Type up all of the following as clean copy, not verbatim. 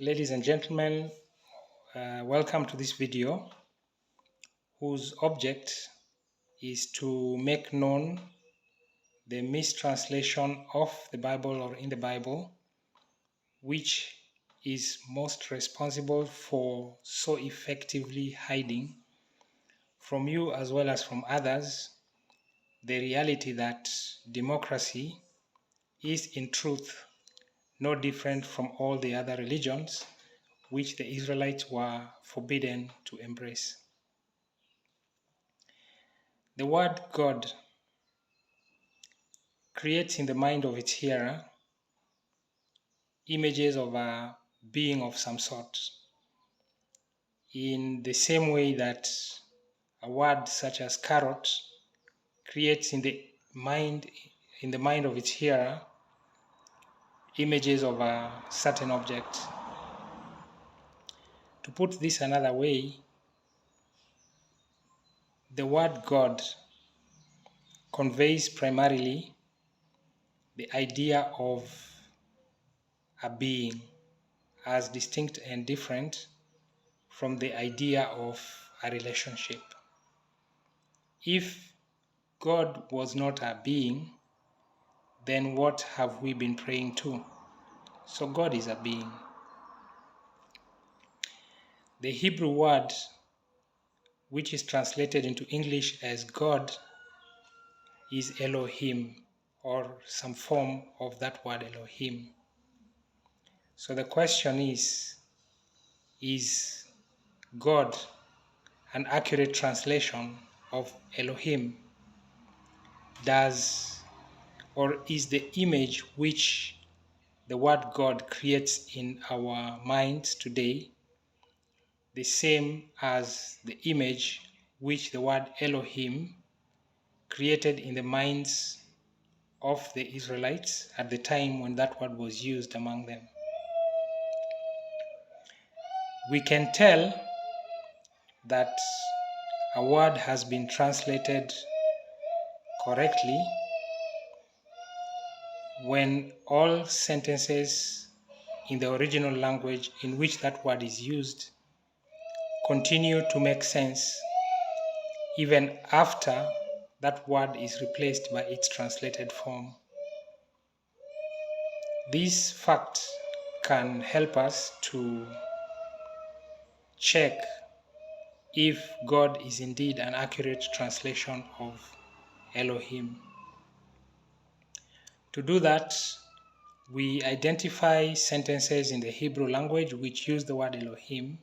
Ladies and gentlemen, welcome to this video whose object is to make known the mistranslation of the Bible or in the Bible, which is most responsible for so effectively hiding from you as well as from others the reality that democracy is in truth no different from all the other religions which the Israelites were forbidden to embrace. The word God creates in the mind of its hearer images of a being of some sort, in the same way that a word such as carrot creates in the mind of its hearer images of a certain object. To put this another way, the word God conveys primarily the idea of a being as distinct and different from the idea of a relationship. If God was not a being, then what have we been praying to? So God is a being. The Hebrew word, which is translated into English as God, is Elohim, or some form of that word Elohim. So the question is God an accurate translation of Elohim? Is the image which the word God creates in our minds today the same as the image which the word Elohim created in the minds of the Israelites at the time when that word was used among them? We can tell that a word has been translated correctly when all sentences in the original language in which that word is used continue to make sense even after that word is replaced by its translated form. This fact can help us to check if God is indeed an accurate translation of Elohim. To do that, we identify sentences in the Hebrew language which use the word Elohim,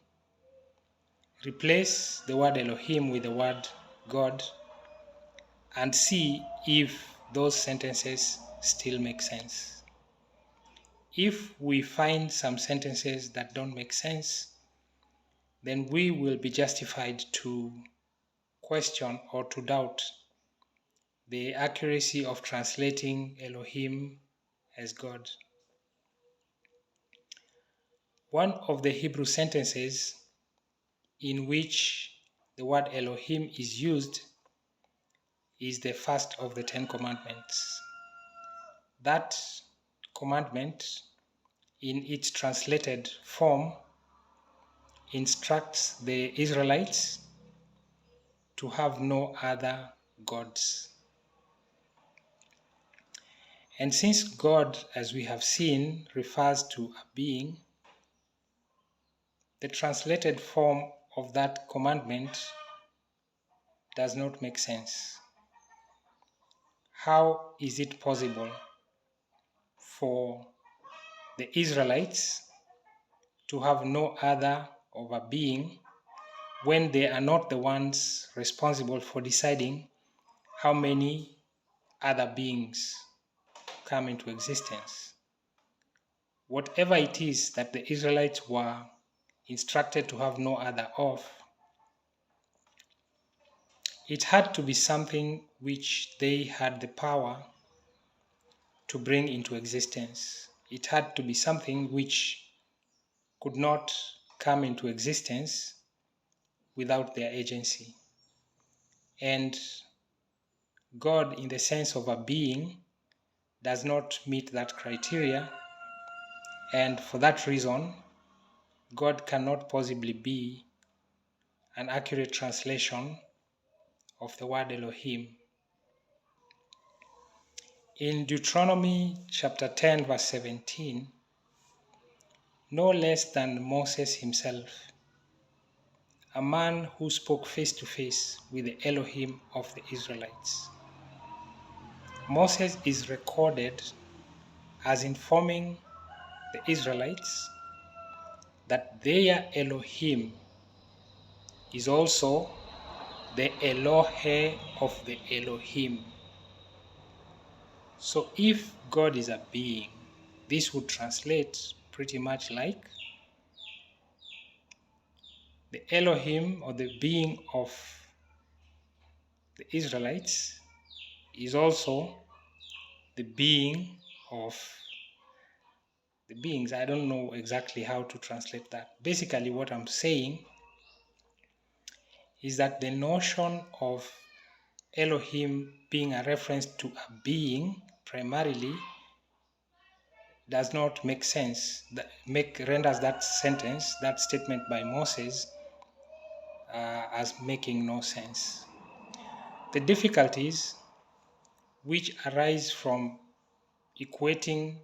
replace the word Elohim with the word God, and see if those sentences still make sense. If we find some sentences that don't make sense, then we will be justified to question or to doubt the accuracy of translating Elohim as God. One of the Hebrew sentences in which the word Elohim is used is the first of the 10 commandments. That commandment, in its translated form, instructs the Israelites to have no other gods. And since God, as we have seen, refers to a being, the translated form of that commandment does not make sense. How is it possible for the Israelites to have no other of a being when they are not the ones responsible for deciding how many other beings come into existence? Whatever it is that the Israelites were instructed to have no other of, it had to be something which they had the power to bring into existence. It had to be something which could not come into existence without their agency. And God, in the sense of a being, does not meet that criteria, and for that reason, God cannot possibly be an accurate translation of the word Elohim. In Deuteronomy chapter 10 verse 17, no less than Moses himself, a man who spoke face to face with the Elohim of the Israelites, Moses is recorded as informing the Israelites that their Elohim is also the Elohe of the Elohim. So if God is a being, this would translate pretty much like the Elohim, or the being of the Israelites, is also the being of the beings. I don't know exactly how to translate that. Basically, what I'm saying is that the notion of Elohim being a reference to a being primarily does not make sense. Renders that sentence, that statement by Moses, as making no sense. The difficulties which arise from equating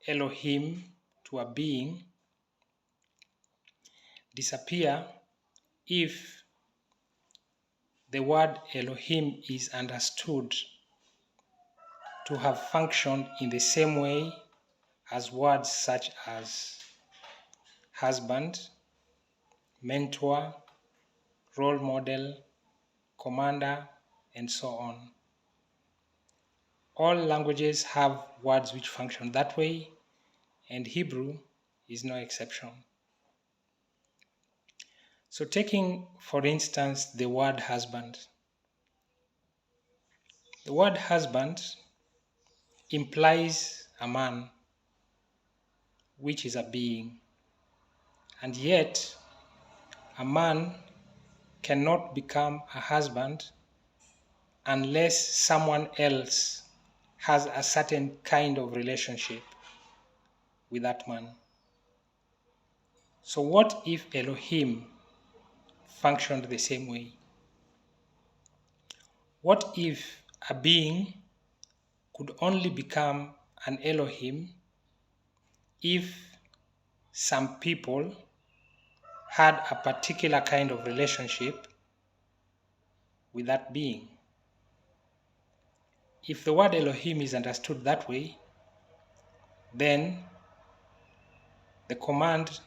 Elohim to a being disappear if the word Elohim is understood to have functioned in the same way as words such as husband, mentor, role model, commander, and so on. All languages have words which function that way, and Hebrew is no exception. So taking, for instance, the word husband. The word husband implies a man, which is a being, and yet a man cannot become a husband unless someone else has a certain kind of relationship with that man. So what if Elohim functioned the same way? What if a being could only become an Elohim if some people had a particular kind of relationship with that being? If the word Elohim is understood that way, then the command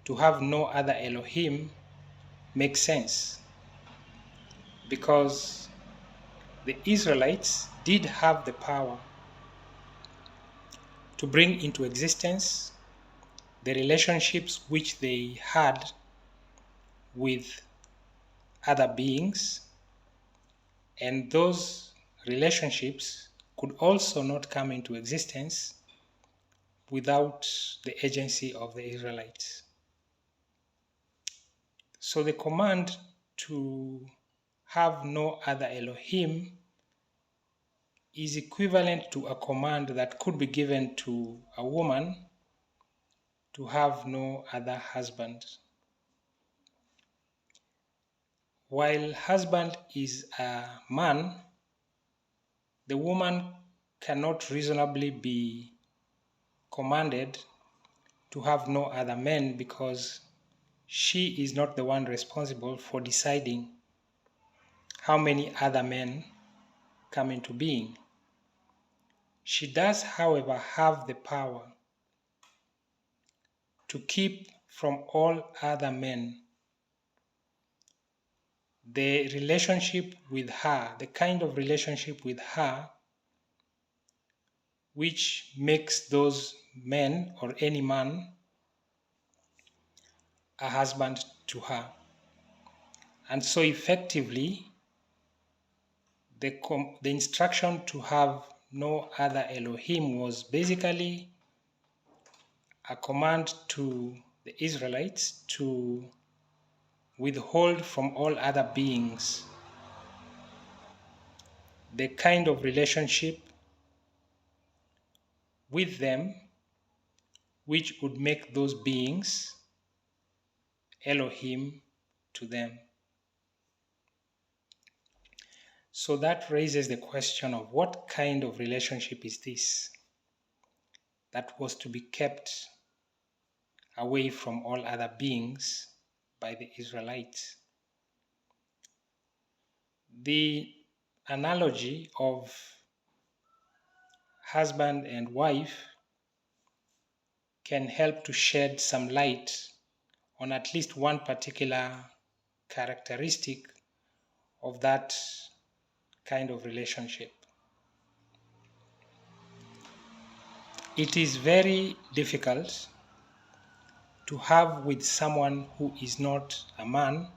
to have no other Elohim makes sense, because the Israelites did have the power to bring into existence the relationships which they had with other beings, and those relationships could also not come into existence without the agency of the Israelites. So the command to have no other Elohim is equivalent to a command that could be given to a woman to have no other husband. While husband is a man, the woman cannot reasonably be commanded to have no other men, because she is not the one responsible for deciding how many other men come into being. She does, however, have the power to keep from all other men the relationship with her, the kind of relationship with her which makes those men, or any man, a husband to her. And so effectively, the instruction to have no other Elohim was basically a command to the Israelites to withhold from all other beings the kind of relationship with them which would make those beings Elohim to them. So that raises the question of what kind of relationship is this that was to be kept away from all other beings by the Israelites. The analogy of husband and wife can help to shed some light on at least one particular characteristic of that kind of relationship. It is very difficult to have with someone who is not a man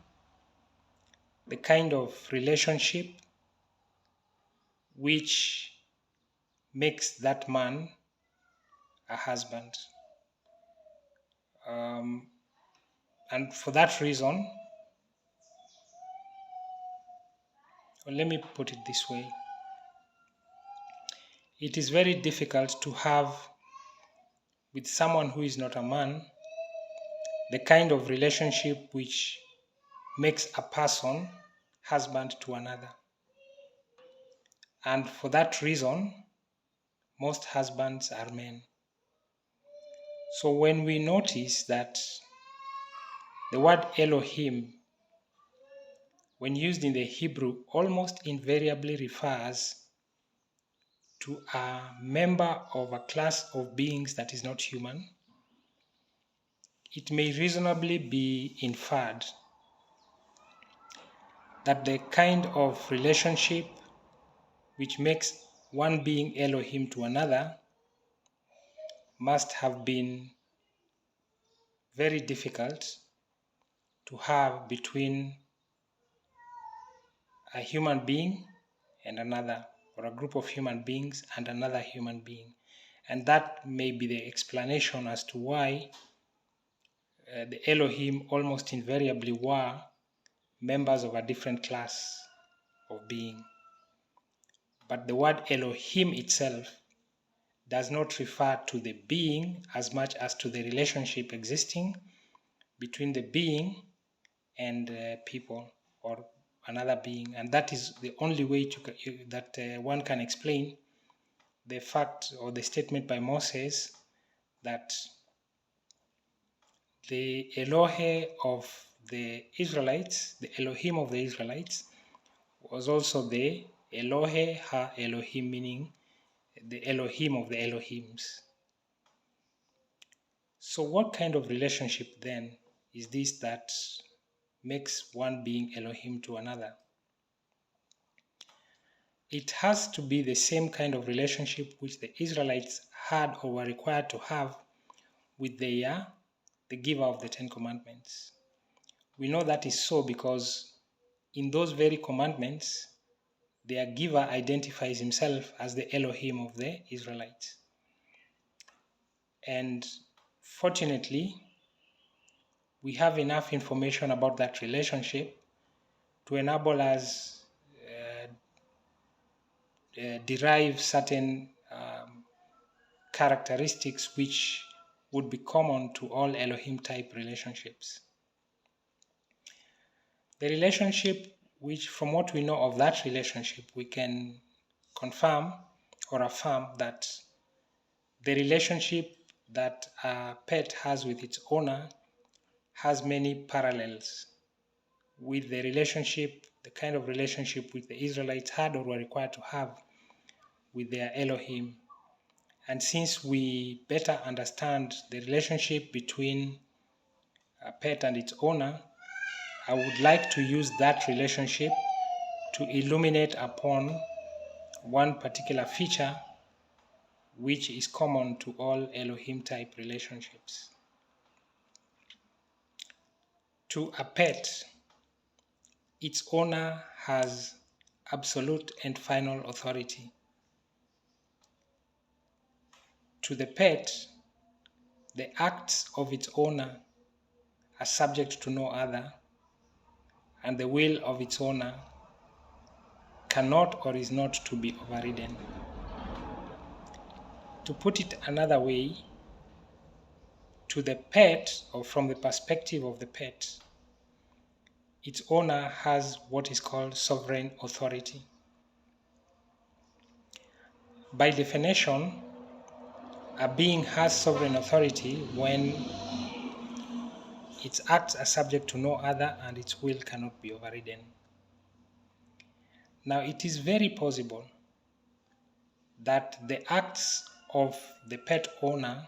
the kind of relationship which makes that man a husband. And for that reason, or let me put it this way, it is very difficult to have with someone who is not a man the kind of relationship which makes a person husband to another. And for that reason, most husbands are men. So when we notice that the word Elohim, when used in the Hebrew, almost invariably refers to a member of a class of beings that is not human, it may reasonably be inferred that the kind of relationship which makes one being Elohim to another must have been very difficult to have between a human being and another, or a group of human beings and another human being. And that may be the explanation as to why the Elohim almost invariably were members of a different class of being. But the word Elohim itself does not refer to the being as much as to the relationship existing between the being and people or another being. And that is the only way that one can explain the fact or the statement by Moses that the Elohe of the Israelites, the Elohim of the Israelites, was also the Elohe ha Elohim, meaning the Elohim of the Elohims. So what kind of relationship then is this that makes one being Elohim to another? It has to be the same kind of relationship which the Israelites had or were required to have with the giver of the Ten Commandments. We know that is so because in those very commandments, their giver identifies himself as the Elohim of the Israelites. And fortunately, we have enough information about that relationship to enable us derive certain characteristics which would be common to all Elohim type relationships. The relationship which, from what we know of that relationship, we can confirm or affirm that the relationship that a pet has with its owner has many parallels with the relationship, the kind of relationship which the Israelites had or were required to have with their Elohim. And since we better understand the relationship between a pet and its owner, I would like to use that relationship to illuminate upon one particular feature which is common to all Elohim type relationships. To a pet, its owner has absolute and final authority. To the pet, the acts of its owner are subject to no other, and the will of its owner cannot or is not to be overridden. To put it another way, to the pet, or from the perspective of the pet, its owner has what is called sovereign authority. By definition, a being has sovereign authority when its acts are subject to no other and its will cannot be overridden. Now, it is very possible that the acts of the pet owner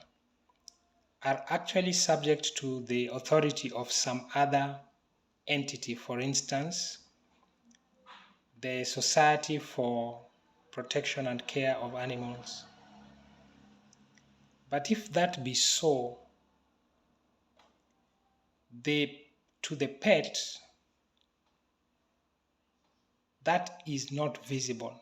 are actually subject to the authority of some other entity. For instance, the Society for Protection and Care of Animals. But if that be so, to the pet, that is not visible,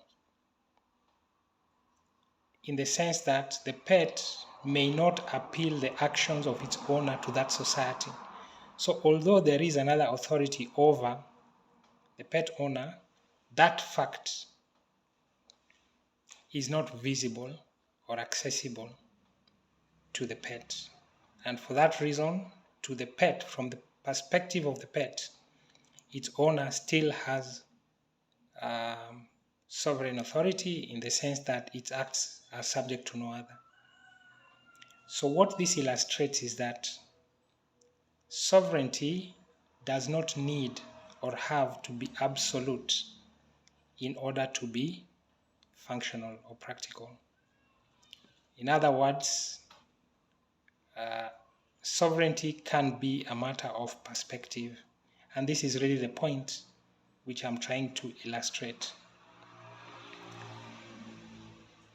in the sense that the pet may not appeal the actions of its owner to that society. So although there is another authority over the pet owner, that fact is not visible or accessible to the pet. And for that reason, to the pet, from the perspective of the pet, its owner still has sovereign authority, in the sense that its acts are subject to no other. So what this illustrates is that sovereignty does not need or have to be absolute in order to be functional or practical. In other words, sovereignty can be a matter of perspective, and this is really the point which I'm trying to illustrate.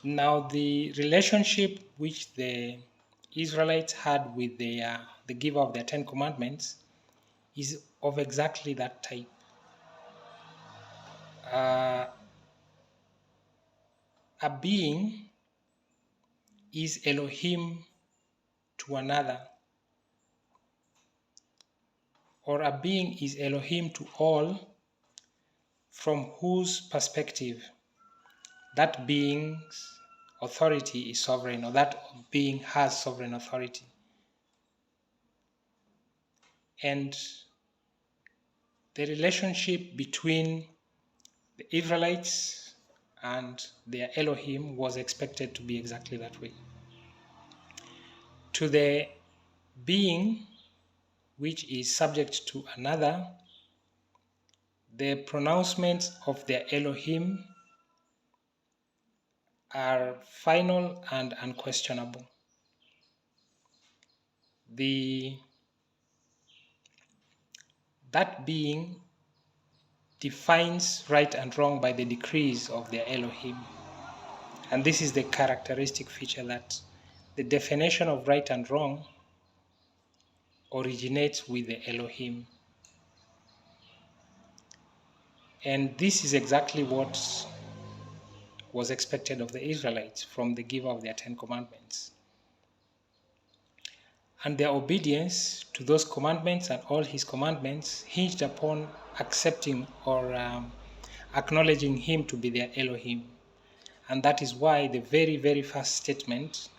Now, the relationship which the Israelites had with the giver of their 10 commandments is of exactly that type. A being is Elohim to another, or a being is Elohim to all from whose perspective that being's authority is sovereign, or that being has sovereign authority. And the relationship between the Israelites and their Elohim was expected to be exactly that way. To the being which is subject to another, the pronouncements of their Elohim are final and unquestionable. That being defines right and wrong by the decrees of their Elohim. And this is the characteristic feature, that the definition of right and wrong originates with the Elohim. And this is exactly what was expected of the Israelites from the giver of their 10 commandments. And their obedience to those commandments and all his commandments hinged upon accepting or acknowledging him to be their Elohim. And that is why the very, very first statement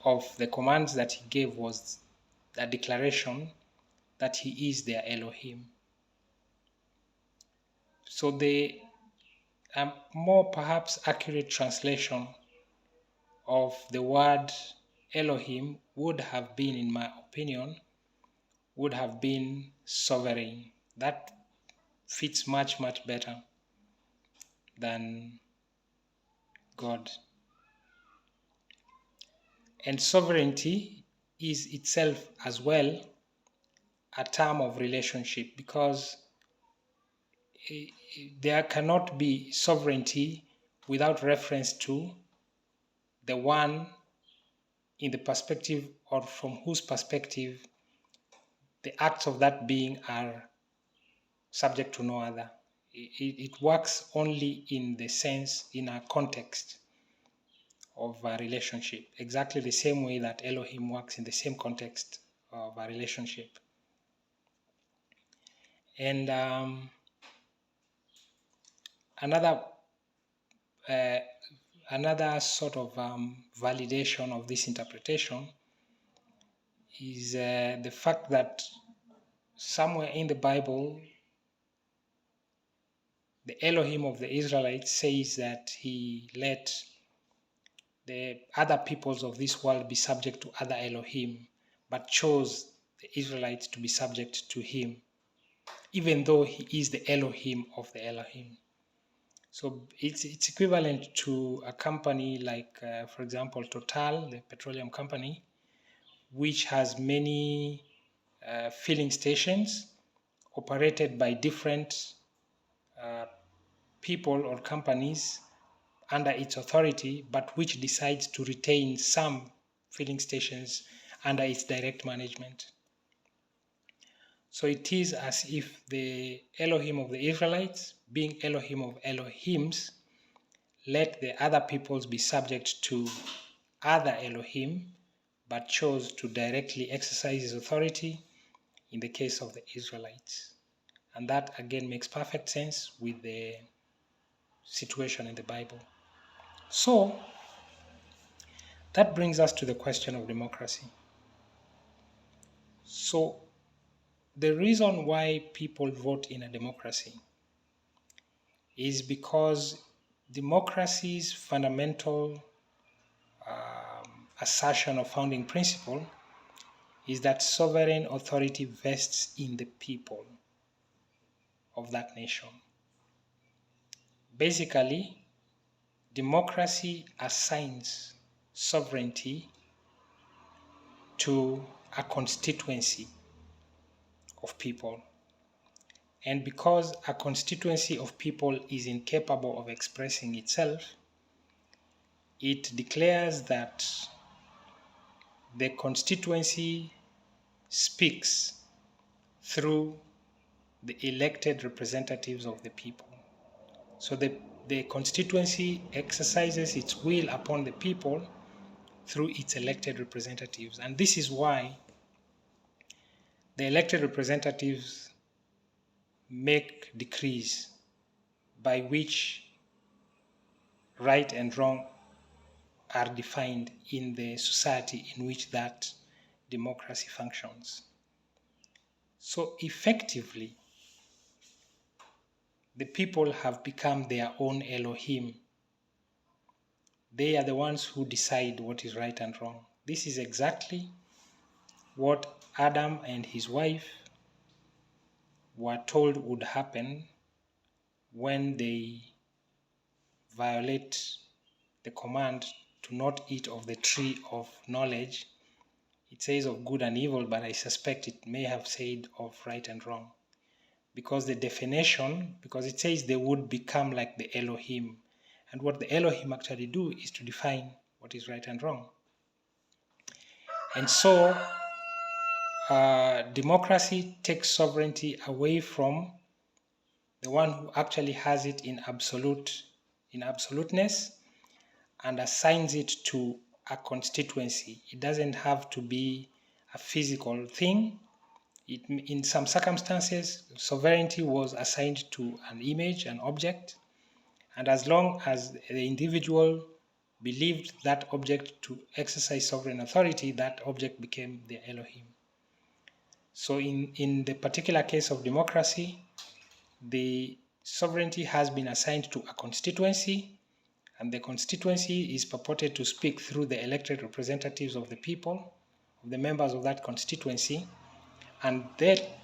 of the commands that he gave was a declaration that he is their Elohim. So the more perhaps accurate translation of the word Elohim would have been, in my opinion, would have been sovereign. That fits much, much better than God. And sovereignty is itself as well a term of relationship, because there cannot be sovereignty without reference to the one in the perspective, or from whose perspective the acts of that being are subject to no other. It works only in the sense, in a context of a relationship, exactly the same way that Elohim works in the same context of a relationship. And another sort of validation of this interpretation is the fact that somewhere in the Bible, the Elohim of the Israelites says that he let the other peoples of this world be subject to other Elohim, but chose the Israelites to be subject to him, even though he is the Elohim of the Elohim. So it's equivalent to a company like, for example, Total, the petroleum company, which has many filling stations operated by different people or companies under its authority, but which decides to retain some filling stations under its direct management. So it is as if the Elohim of the Israelites, being Elohim of Elohims, let the other peoples be subject to other Elohim, but chose to directly exercise his authority in the case of the Israelites. And that again makes perfect sense with the situation in the Bible. So that brings us to the question of democracy. So the reason why people vote in a democracy is because democracy's fundamental assertion of founding principle is that sovereign authority vests in the people of that nation. Basically, democracy assigns sovereignty to a constituency of people. And because a constituency of people is incapable of expressing itself, it declares that the constituency speaks through the elected representatives of the people. So the constituency exercises its will upon the people through its elected representatives. And this is why the elected representatives make decrees by which right and wrong are defined in the society in which that democracy functions. So effectively, the people have become their own Elohim. They are the ones who decide what is right and wrong. This is exactly what Adam and his wife were told would happen when they violate the command to not eat of the tree of knowledge. It says of good and evil, but I suspect it may have said of right and wrong. Because the definition, because it says they would become like the Elohim. And what the Elohim actually do is to define what is right and wrong. And so democracy takes sovereignty away from the one who actually has it in absoluteness, and assigns it to a constituency. It doesn't have to be a physical thing. In some circumstances, sovereignty was assigned to an image, an object, and as long as the individual believed that object to exercise sovereign authority, that object became their Elohim. So in the particular case of democracy, the sovereignty has been assigned to a constituency, and the constituency is purported to speak through the elected representatives of the people, of the members of that constituency, and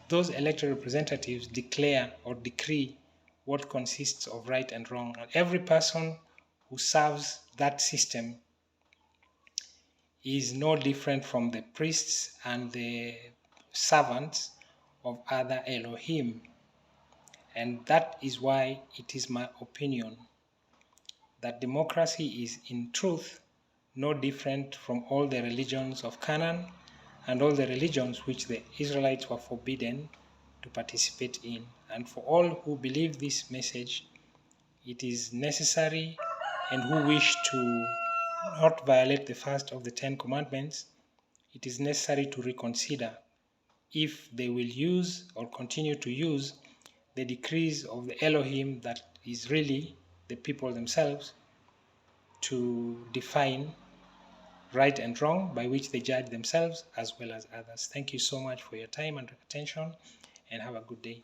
those elected representatives declare or decree what consists of right and wrong. And every person who serves that system is no different from the priests and the servants of other Elohim. And that is why it is my opinion that democracy is in truth no different from all the religions of Canaan and all the religions which the Israelites were forbidden to participate in. And for all who believe this message, it is necessary, and who wish to not violate the first of the 10 commandments, it is necessary to reconsider if they will use or continue to use the decrees of the Elohim, that is really the people themselves, to define right and wrong by which they judge themselves as well as others. Thank you so much for your time and attention, and have a good day.